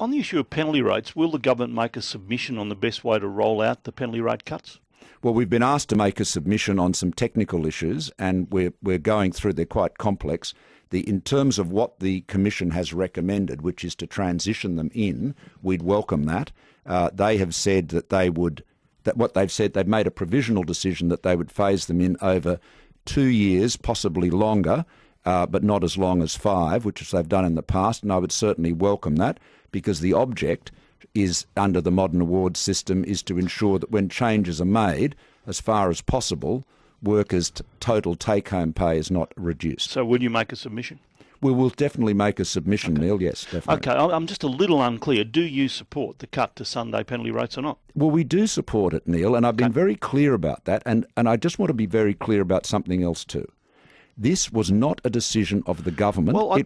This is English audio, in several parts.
On the issue of penalty rates, will the government make a submission on the best way to roll out the penalty rate cuts? Well, we've been asked to make a submission on some technical issues, and we're going through. They're quite complex. In terms of what the Commission has recommended, which is to transition them in, we'd welcome that. They have said that they've made a provisional decision that they would phase them in over 2 years, possibly longer, but not as long as 5, which they've done in the past, and I would certainly welcome that, because the object is, under the modern awards system, is to ensure that when changes are made, as far as possible, workers' total take-home pay is not reduced. So will you make a submission? We will definitely make a submission, Okay. Neil, yes, definitely. Okay, I'm just a little unclear. Do you support the cut to Sunday penalty rates or not? Well, we do support it, Neil, and I've been very clear about that, and I just want to be very clear about something else too. This was not a decision of the government. Well, I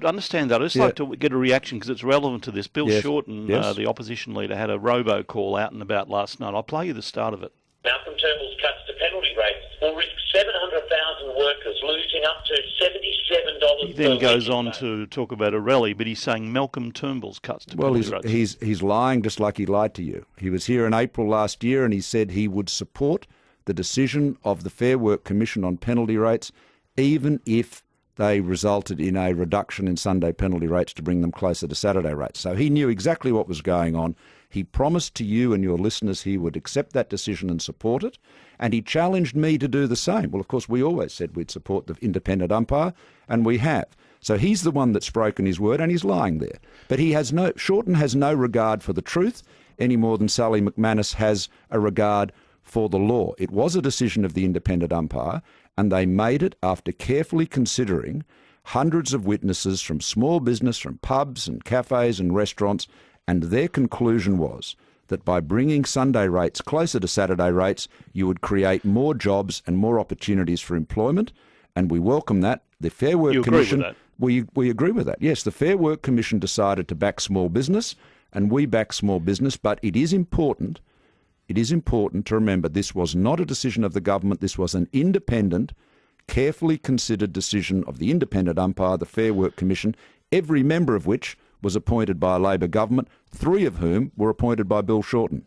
understand that. I'd just like to get a reaction because it's relevant to this. Bill Shorten, the opposition leader, had a robo-call out and about last night. I'll play you the start of it. Malcolm Turnbull's cuts to penalty rates will risk 700,000 workers losing up to $77 He then goes on to talk about a rally, but he's saying Malcolm Turnbull's cuts to penalty rates. He's lying just like he lied to you. He was here in April last year and he said he would support the decision of the Fair Work Commission on penalty rates, even if they resulted in a reduction in Sunday penalty rates to bring them closer to Saturday rates. So he knew exactly what was going on. He promised to you and your listeners he would accept that decision and support it, and he challenged me to do the same. Well, of course, we always said we'd support the independent umpire, and we have. So he's the one that's broken his word, and he's lying there. But Shorten has no regard for the truth any more than Sally McManus has a regard for the law. It was a decision of the independent umpire, and they made it after carefully considering hundreds of witnesses from small business, from pubs and cafes and restaurants, and their conclusion was that by bringing Sunday rates closer to Saturday rates, you would create more jobs and more opportunities for employment, and we welcome that. The Fair Work Commission... Agree with that? We agree with that, yes. The Fair Work Commission decided to back small business, and we back small business, but it is important to remember this was not a decision of the government. This was an independent, carefully considered decision of the independent umpire, the Fair Work Commission, every member of which was appointed by a Labor government, 3 of whom were appointed by Bill Shorten.